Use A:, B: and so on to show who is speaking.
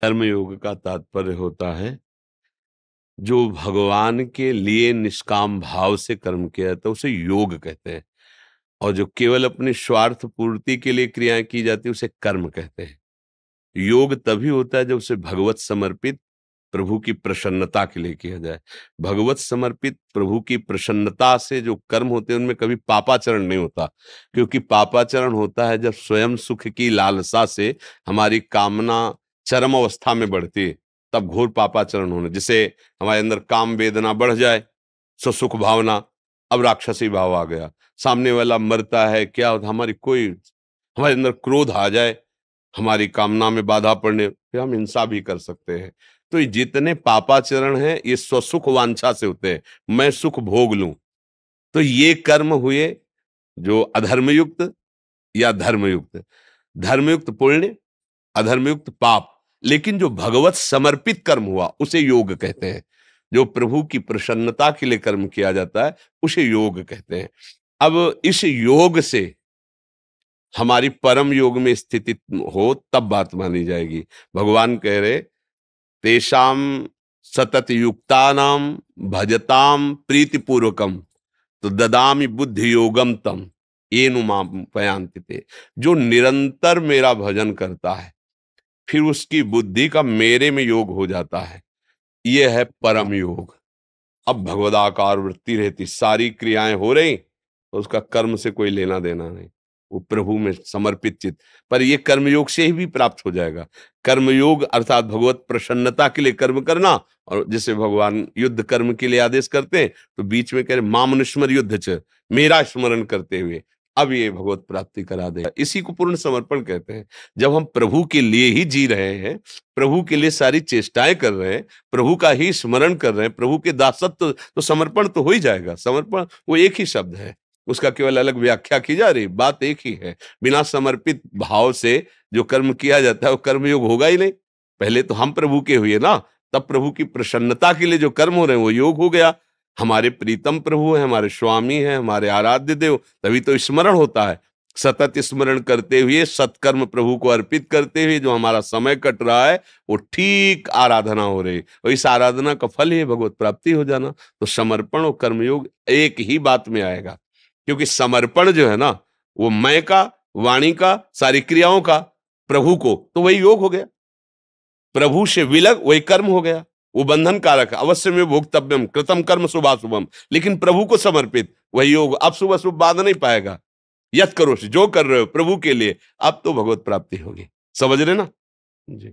A: कर्मयोग का तात्पर्य होता है जो भगवान के लिए निष्काम भाव से कर्म किया जाता है उसे योग कहते हैं। और जो केवल अपनी स्वार्थ पूर्ति के लिए क्रियाएं की जाती है उसे कर्म कहते हैं। योग तभी होता है जब उसे भगवत समर्पित प्रभु की प्रसन्नता के लिए किया जाए। भगवत समर्पित प्रभु की प्रसन्नता से जो कर्म होते हैं उनमें कभी पापाचरण नहीं होता, क्योंकि पापाचरण होता है जब स्वयं सुख की लालसा से हमारी कामना चरम अवस्था में बढ़ती है, तब घोर पापाचरण होने। जैसे हमारे अंदर काम वेदना बढ़ जाए, सुख भावना, अब राक्षसी भाव आ गया, सामने वाला मरता है क्या होता, हमारी कोई हमारे अंदर क्रोध आ जाए, हमारी कामना में बाधा पड़ने, फिर हम हिंसा भी कर सकते हैं। तो ये जितने पापाचरण हैं ये स्वसुख वांछा से होते हैं, मैं सुख भोग लूं। तो ये कर्म हुए जो अधर्मयुक्त या धर्मयुक्त। धर्मयुक्त पुण्य, अधर्मयुक्त पाप। लेकिन जो भगवत समर्पित कर्म हुआ उसे योग कहते हैं। जो प्रभु की प्रसन्नता के लिए कर्म किया जाता है उसे योग कहते हैं। अब इस योग से हमारी परम योग में स्थिति हो तब बात मानी जाएगी। भगवान कह रहे तेषाम सतत युक्तानाम भजताम प्रीतिपूर्वकम तो ददामि बुद्धि योगम तम येनु माम पयांति ते। जो निरंतर मेरा भजन करता है फिर उसकी बुद्धि का मेरे में योग हो जाता है, यह है परम योग। अब भगवदाकार वृत्ति रहती, सारी क्रियाएं हो रही तो उसका कर्म से कोई लेना देना नहीं, वो प्रभु में समर्पित चित्त। पर ये कर्मयोग से ही भी प्राप्त हो जाएगा। कर्मयोग अर्थात भगवत प्रसन्नता के लिए कर्म करना। और जैसे भगवान युद्ध कर्म के लिए आदेश करते हैं तो बीच में कह रहे मामनुस्मर युद्ध च, मेरा स्मरण करते हुए अब ये भगवत प्राप्ति करा देगा। इसी को पूर्ण समर्पण कहते हैं। जब हम प्रभु के लिए ही जी रहे हैं, प्रभु के लिए सारी चेष्टाएं कर रहे हैं, प्रभु का ही स्मरण कर रहे हैं, प्रभु के दासत्व, तो समर्पण तो हो ही जाएगा। समर्पण वो एक ही शब्द है, उसका केवल अलग व्याख्या की जा रही, बात एक ही है। बिना समर्पित भाव से जो कर्म किया जाता है वो कर्मयोग होगा ही नहीं। पहले तो हम प्रभु के हुए ना, तब प्रभु की प्रसन्नता के लिए जो कर्म हो रहे हैं वो योग हो गया। हमारे प्रीतम प्रभु है, हमारे स्वामी है, हमारे आराध्य देव, तभी तो स्मरण होता है। सतत स्मरण करते हुए सत्कर्म प्रभु को अर्पित करते हुए जो हमारा समय कट रहा है वो ठीक आराधना हो रही, और इस आराधना का फल ही भगवत प्राप्ति हो जाना। तो समर्पण और कर्मयोग एक ही बात में आएगा, क्योंकि समर्पण जो है ना वो मैं का, वाणी का, सारी क्रियाओं का प्रभु को, तो वही योग हो गया। प्रभु से विलग वही कर्म हो गया, वो बंधन कारक है। अवश्य में भोक्तव्यम कृतम कर्म शुभाशुभम, लेकिन प्रभु को समर्पित वही योग। अब शुभ अशुभ बाध नहीं पाएगा। यत करो जो कर रहे हो प्रभु के लिए, अब तो भगवत प्राप्ति होगी। समझ रहे ना जी।